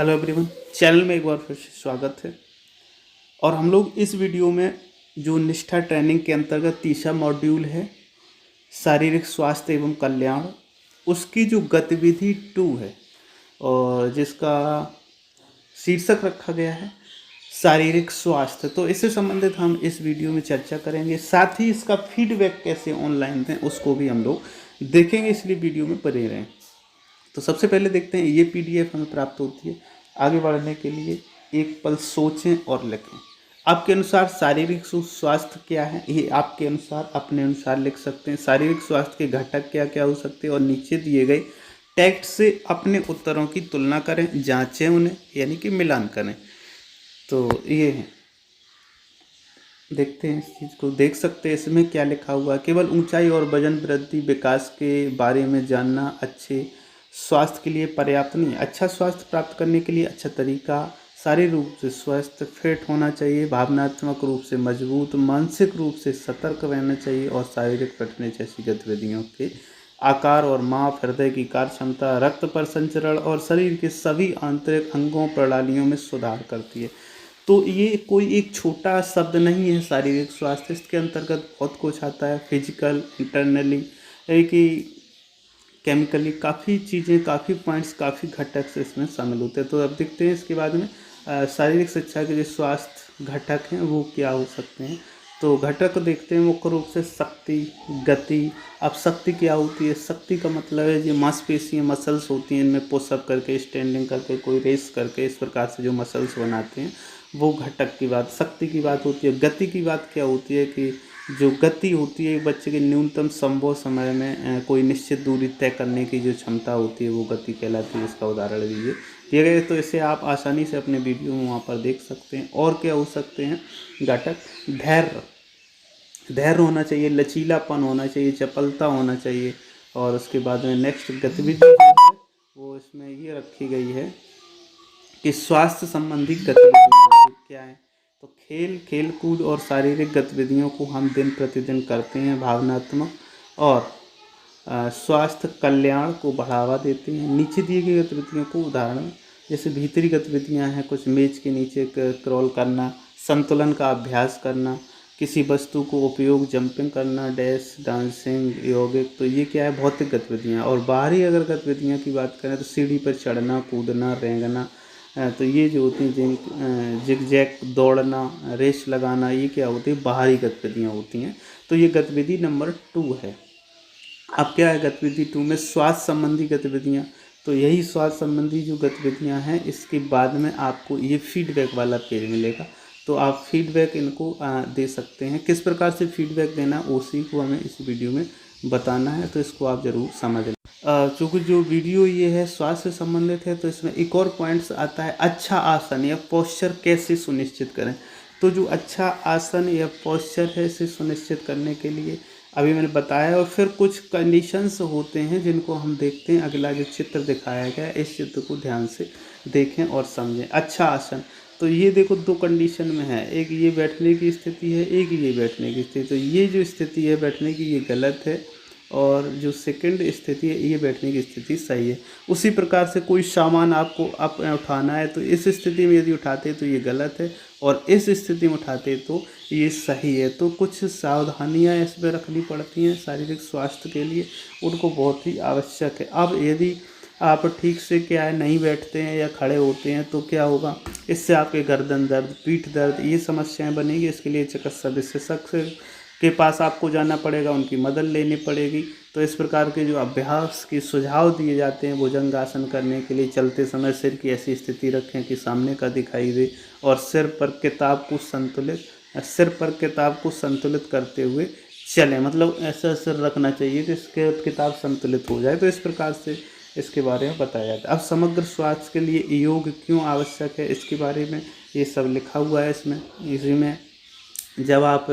Hello everyone, channel में एक बार फिर से स्वागत है। और हम लोग इस वीडियो में जो निष्ठा ट्रेनिंग के अंतर्गत तीसरा मॉड्यूल है शारीरिक स्वास्थ्य एवं कल्याण, उसकी जो गतिविधि 2 है और जिसका शीर्षक रखा गया है शारीरिक स्वास्थ्य, तो इससे संबंधित हम इस वीडियो में चर्चा करेंगे। साथ ही इसका फीडबैक कैसे ऑनलाइन दें उसको भी हम लोग देखेंगे, इसलिए वीडियो में बने रहें। तो सबसे पहले देखते हैं, ये पीडीएफ हमें प्राप्त होती है। आगे बढ़ने के लिए एक पल सोचें और लिखें। आपके अनुसार शारीरिक स्वास्थ्य क्या है, ये आपके अनुसार अपने अनुसार लिख सकते हैं। शारीरिक स्वास्थ्य के घटक क्या क्या हो सकते हैं और नीचे दिए गए टेक्स्ट से अपने उत्तरों की तुलना करें, जांचें उन्हें, यानी कि मिलान करें। तो ये है, देखते हैं इस चीज़ को। देख सकते हैं इसमें क्या लिखा हुआ है। केवल ऊंचाई और वजन वृद्धि विकास के बारे में जानना अच्छे स्वास्थ्य के लिए पर्याप्त नहीं। अच्छा स्वास्थ्य प्राप्त करने के लिए अच्छा तरीका शारीरिक रूप से स्वस्थ फिट होना चाहिए, भावनात्मक रूप से मजबूत, मानसिक रूप से सतर्क रहना चाहिए और शारीरिक फिटनेस जैसी गतिविधियों के आकार और माप, हृदय की कार्य क्षमता, रक्त पर संचरण और शरीर के सभी आंतरिक अंगों प्रणालियों में सुधार करती है। तो ये कोई एक छोटा शब्द नहीं है शारीरिक स्वास्थ्य, इसके अंतर्गत बहुत कुछ आता है। फिजिकल, इंटरनली, यानी कि केमिकली, काफ़ी चीज़ें, काफ़ी पॉइंट्स, काफ़ी घटक से इसमें शामिल होते हैं। तो अब देखते हैं इसके बाद में शारीरिक शिक्षा के जो स्वास्थ्य घटक हैं वो क्या हो सकते हैं। तो घटक देखते हैं मुख्य रूप से शक्ति, गति। अब शक्ति क्या होती है? शक्ति का मतलब है जो मांसपेशियाँ, मसल्स होती हैं, इनमें पुशअप करके, स्टैंडिंग करके, कोई रेस करके, इस प्रकार से जो मसल्स बनाते हैं वो घटक की बात, शक्ति की बात होती है। गति की बात क्या होती है कि जो गति होती है बच्चे के न्यूनतम संभव समय में कोई निश्चित दूरी तय करने की जो क्षमता होती है वो गति कहलाती है। इसका उदाहरण दीजिए दिए गए, तो इसे आप आसानी से अपने वीडियो में वहाँ पर देख सकते हैं। और क्या हो सकते हैं घटक? धैर्य, धैर्य होना चाहिए, लचीलापन होना चाहिए, चपलता होना चाहिए। और उसके बाद में नेक्स्ट गतिविधि जो है वो इसमें ये रखी गई है कि स्वास्थ्य संबंधी गतिविधियाँ क्या है। तो खेल, खेल कूद और शारीरिक गतिविधियों को हम दिन प्रतिदिन करते हैं, भावनात्मक और स्वास्थ्य कल्याण को बढ़ावा देते हैं। नीचे दिए गई गतिविधियों को उदाहरण जैसे भीतरी गतिविधियां हैं, कुछ मेज के नीचे क्रॉल करना, संतुलन का अभ्यास करना, किसी वस्तु को उपयोग, जंपिंग करना, डैश, डांसिंग, योगिक। तो ये क्या है? भौतिक गतिविधियाँ। और बाहरी अगर गतिविधियाँ की बात करें तो सीढ़ी पर चढ़ना, कूदना, रेंगना, तो ये जो होती हैं जिग जैग, दौड़ना, रेस लगाना, ये क्या होती है? बाहरी गतिविधियाँ होती हैं। तो ये गतिविधि नंबर 2 है। अब क्या है गतिविधि 2 में? स्वास्थ्य संबंधी गतिविधियाँ। तो यही स्वास्थ्य संबंधी जो गतिविधियाँ हैं, इसके बाद में आपको ये फीडबैक वाला पेज मिलेगा। तो आप फीडबैक इनको दे सकते हैं। किस प्रकार से फीडबैक देना उसी को हमें इस वीडियो में बताना है, तो इसको आप ज़रूर समझ लें। चूँकि जो वीडियो ये है स्वास्थ्य से संबंधित है, तो इसमें एक और पॉइंट्स आता है, अच्छा आसन या पोस्चर कैसे सुनिश्चित करें। तो जो अच्छा आसन या पोस्चर है इसे सुनिश्चित करने के लिए अभी मैंने बताया, और फिर कुछ कंडीशंस होते हैं जिनको हम देखते हैं। अगला जो चित्र दिखाया गया है, इस चित्र को ध्यान से देखें और समझें। अच्छा आसन, तो ये देखो 2 कंडीशन में है, एक ये बैठने की स्थिति है, एक ये बैठने की स्थिति। तो ये जो स्थिति है बैठने की ये गलत है, और जो सेकंड स्थिति है ये बैठने की स्थिति सही है। उसी प्रकार से कोई सामान आपको उठाना है, तो इस स्थिति में यदि उठाते तो ये गलत है, और इस स्थिति में उठाते तो ये सही है। तो कुछ सावधानियां इसमें रखनी पड़ती हैं शारीरिक स्वास्थ्य के लिए, उनको बहुत ही आवश्यक है। अब यदि आप ठीक से क्या है नहीं बैठते हैं या खड़े होते हैं तो क्या होगा? इससे आपके गर्दन दर्द, पीठ दर्द, ये समस्याएं बनेगी। इसके लिए चिकित्सा विशेषज्ञ के पास आपको जाना पड़ेगा, उनकी मदद लेनी पड़ेगी। तो इस प्रकार के जो अभ्यास के सुझाव दिए जाते हैं भुजंगासन करने के लिए, चलते समय सिर की ऐसी स्थिति रखें कि सामने का दिखाई दे, और सिर पर किताब को संतुलित करते हुए चलें। मतलब ऐसा सिर रखना चाहिए कि इसके किताब संतुलित हो जाए। तो इस प्रकार से इसके बारे में बताया जाता है। अब समग्र स्वास्थ्य के लिए योग क्यों आवश्यक है, इसके बारे में ये सब लिखा हुआ है इसमें। इसी में जब आप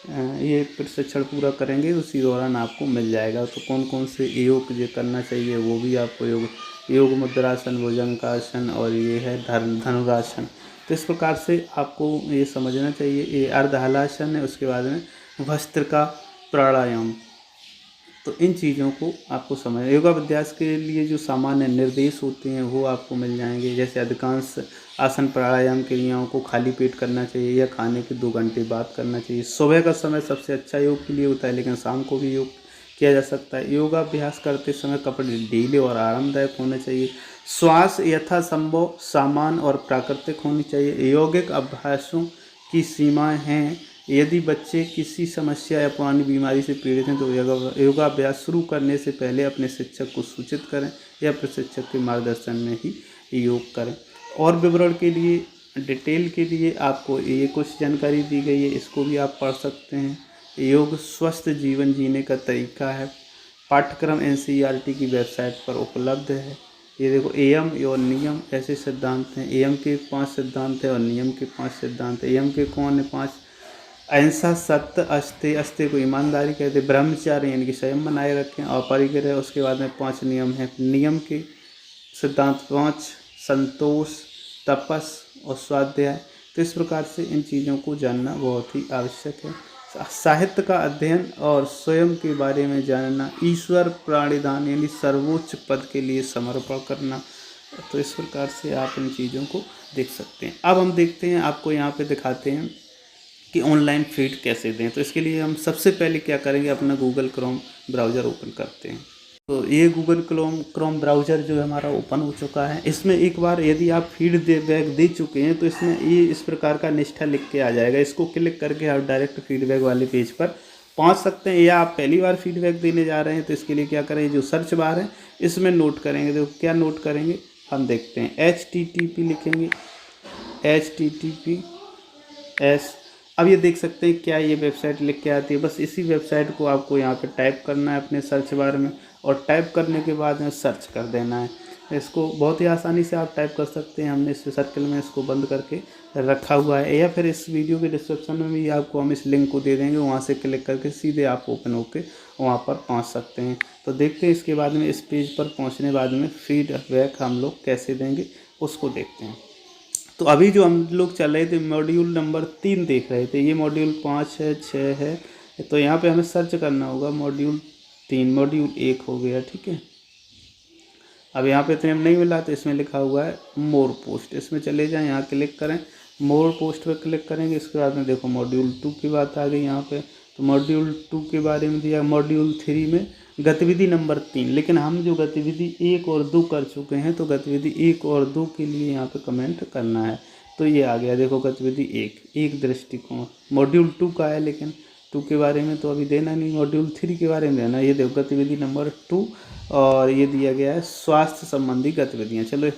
ये प्रशिक्षण पूरा करेंगे उसी दौरान आपको मिल जाएगा। तो कौन कौन से योग जो करना चाहिए वो भी आपको योग मुद्रासन, भुजंगासन, और ये है धनुरासन। तो इस प्रकार से आपको ये समझना चाहिए। ये अर्ध हलासन है। उसके बाद में भस्त्रिका प्राणायाम, तो इन चीज़ों को आपको समझ, योगाभ्यास के लिए जो सामान्य निर्देश होते हैं वो आपको मिल जाएंगे। जैसे अधिकांश आसन प्राणायाम क्रियाओं को खाली पेट करना चाहिए या खाने के 2 घंटे बाद करना चाहिए। सुबह का समय सबसे अच्छा योग के लिए होता है, लेकिन शाम को भी योग किया जा सकता है। योगाभ्यास करते समय कपड़े ढीले और आरामदायक होने चाहिए। श्वास यथासंभव सामान्य और प्राकृतिक होनी चाहिए। यौगिक अभ्यासों की सीमाएं हैं। यदि बच्चे किसी समस्या या पुरानी बीमारी से पीड़ित हैं तो योगाभ्यास शुरू करने से पहले अपने शिक्षक को सूचित करें या प्रशिक्षक के मार्गदर्शन में ही योग करें। और विवरण के लिए, डिटेल के लिए आपको ये कुछ जानकारी दी गई है, इसको भी आप पढ़ सकते हैं। योग स्वस्थ जीवन जीने का तरीका है। पाठ्यक्रम NCERT की वेबसाइट पर उपलब्ध है। ये देखो, एयम और नियम ऐसे सिद्धांत हैं। एयम के 5 सिद्धांत है और नियम के 5 सिद्धांत है। एयम के कौन है 5? अहिंसा, सत्य, अस्तेय, अस्तेय को ईमानदारी कहते हैं। ब्रह्मचार्य यानी कि संयम बनाए रखें और परिग्रह। उसके बाद में 5 नियम हैं। नियम के सिद्धांत 5 संतोष, तपस और स्वाध्याय। तो इस प्रकार से इन चीज़ों को जानना बहुत ही आवश्यक है। साहित्य का अध्ययन और स्वयं के बारे में जानना, ईश्वर प्राणिधान यानी सर्वोच्च पद के लिए समर्पण करना। तो इस प्रकार से आप इन चीज़ों को देख सकते हैं। अब हम देखते हैं, आपको यहाँ पे दिखाते हैं कि ऑनलाइन फीड कैसे दें। तो इसके लिए हम सबसे पहले क्या करेंगे, अपना गूगल क्रोम ब्राउज़र ओपन करते हैं। तो ये गूगल क्रोम ब्राउज़र जो है हमारा ओपन हो चुका है। इसमें एक बार यदि आप फीडबैक दे चुके हैं तो इसमें ये इस प्रकार का निष्ठा लिख के आ जाएगा। इसको क्लिक करके आप डायरेक्ट फीडबैक वाले पेज पर पहुंच सकते हैं। या आप पहली बार फीडबैक देने जा रहे हैं तो इसके लिए क्या करें, जो सर्च बार है इसमें नोट करेंगे। तो क्या नोट करेंगे, हम देखते हैं। HTTP लिखेंगे, HTTPS। अब ये देख सकते हैं क्या ये वेबसाइट लिख के आती है। बस इसी वेबसाइट को आपको यहाँ पे टाइप करना है अपने सर्च बार में, और टाइप करने के बाद में सर्च कर देना है। इसको बहुत ही आसानी से आप टाइप कर सकते हैं। हमने इस सर्कल में इसको बंद करके रखा हुआ है, या फिर इस वीडियो के डिस्क्रिप्शन में भी आपको हम इस लिंक को दे देंगे। वहाँ से क्लिक करके सीधे आप ओपन होके वहाँ पर पहुँच सकते हैं। तो देखते हैं इसके बाद में इस पेज पर पहुँचने बाद में फीडबैक हम लोग कैसे देंगे उसको देखते हैं। तो अभी जो हम लोग चल रहे थे मॉड्यूल नंबर 3 देख रहे थे। ये मॉड्यूल 5 है, 6 है। तो यहाँ पे हमें सर्च करना होगा मॉड्यूल 3, मॉड्यूल 1 हो गया, ठीक है। अब यहाँ पे नेम नहीं मिला तो इसमें लिखा हुआ है मोर पोस्ट, इसमें चले जाएं, यहाँ क्लिक करें, मोर पोस्ट पर क्लिक करेंगे। इसके बाद में देखो मॉड्यूल 2 की बात आ गई यहाँ पे। तो मॉड्यूल 2 के बारे में दिया। मॉड्यूल 3 में गतिविधि नंबर 3, लेकिन हम जो गतिविधि 1 और 2 कर चुके हैं तो गतिविधि 1 और 2 के लिए यहाँ पे कमेंट करना है। तो ये आ गया, देखो गतिविधि 1 दृष्टिकोण। मॉड्यूल 2 का है, लेकिन 2 के बारे में तो अभी देना नहीं, मॉड्यूल 3 के बारे में देना। ये देखो गतिविधि नंबर 2, और ये दिया गया है स्वास्थ्य संबंधी गतिविधियाँ। चलो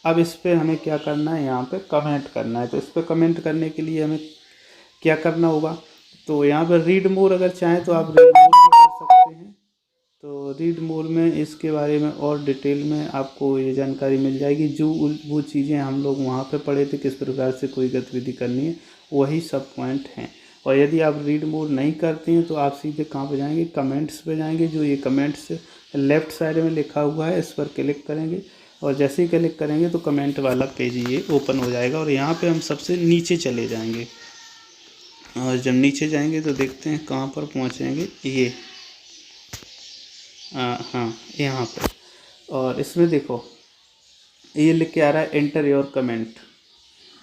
अब इस पर हमें क्या करना है, यहाँ पे कमेंट करना है। तो इस पर कमेंट करने के लिए हमें क्या करना होगा, तो यहाँ पर रीड मोर अगर चाहें तो आप रीड मोर भी कर सकते हैं। तो रीड मोर में इसके बारे में और डिटेल में आपको ये जानकारी मिल जाएगी। जो वो चीज़ें हम लोग वहाँ पे पढ़े थे, किस प्रकार से कोई गतिविधि करनी है, वही सब पॉइंट हैं। और यदि आप रीड मोर नहीं करते हैं तो आप सीधे कहाँ पे जाएंगे, कमेंट्स पे जाएंगे। जो ये कमेंट्स लेफ़्ट साइड में लिखा हुआ है, इस पर क्लिक करेंगे, और जैसे ही क्लिक करेंगे तो कमेंट वाला पेज ये ओपन हो जाएगा। और यहाँ पे हम सबसे नीचे चले जाएंगे, और जब नीचे जाएंगे तो देखते हैं कहाँ पर पहुँचेंगे। ये हाँ, यहाँ पे। और इसमें देखो ये लिख के आ रहा है enter your comment,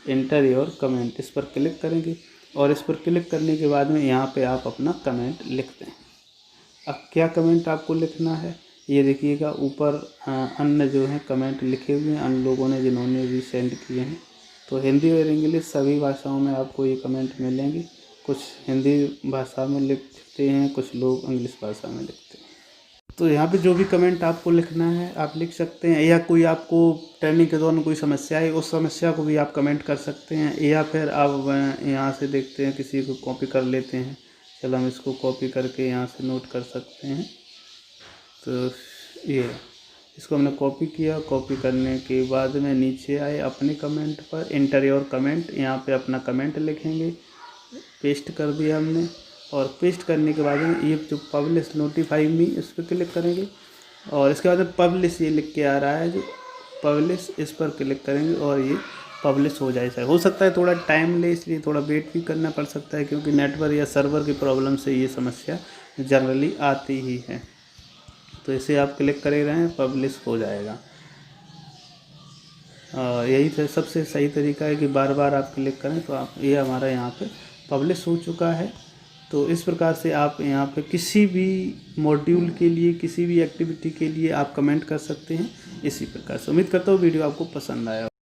enter your comment. इस पर क्लिक करेंगे, और इस पर क्लिक करने के बाद में यहाँ पे आप अपना कमेंट लिखते हैं। अब क्या कमेंट आपको लिखना है, ये देखिएगा ऊपर अन्य जो है कमेंट लिखे हुए हैं, अन्य लोगों ने जिन्होंने भी सेंड किए हैं। तो हिंदी और इंग्लिश सभी भाषाओं में आपको ये कमेंट मिलेंगे। कुछ हिंदी भाषा में लिखते हैं, कुछ लोग इंग्लिश भाषा में लिखते हैं। तो यहाँ पे जो भी कमेंट आपको लिखना है आप लिख सकते हैं, या कोई आपको ट्रेनिंग के दौरान कोई समस्या है उस समस्या को भी आप कमेंट कर सकते हैं, या फिर आप यहाँ से देखते हैं किसी को कॉपी कर लेते हैं। चलो हम इसको कॉपी करके यहाँ से नोट कर सकते हैं। तो ये इसको हमने कॉपी किया, कॉपी करने के बाद में नीचे आए अपने कमेंट पर, एंटर योर कमेंट, यहाँ पे अपना कमेंट लिखेंगे। पेस्ट कर दिया हमने, और पेस्ट करने के बाद में ये जो पब्लिश नोटिफाई मी इस पर क्लिक करेंगे, और इसके बाद में पब्लिश ये लिख के आ रहा है जो पब्लिश, इस पर क्लिक करेंगे और ये पब्लिश हो जाए। हो सकता है थोड़ा टाइम ले, इसलिए थोड़ा वेट भी करना पड़ सकता है, क्योंकि नेटवर्क या सर्वर की प्रॉब्लम से ये समस्या जनरली आती ही है। तो इसे आप क्लिक करे रहें, पब्लिश हो जाएगा। यही सबसे सही तरीका है कि बार बार आप क्लिक करें तो आप ये हमारा यहाँ पे पब्लिश हो चुका है। तो इस प्रकार से आप यहाँ पे किसी भी मॉड्यूल के लिए, किसी भी एक्टिविटी के लिए आप कमेंट कर सकते हैं इसी प्रकार से। उम्मीद करता हूँ वीडियो आपको पसंद आया।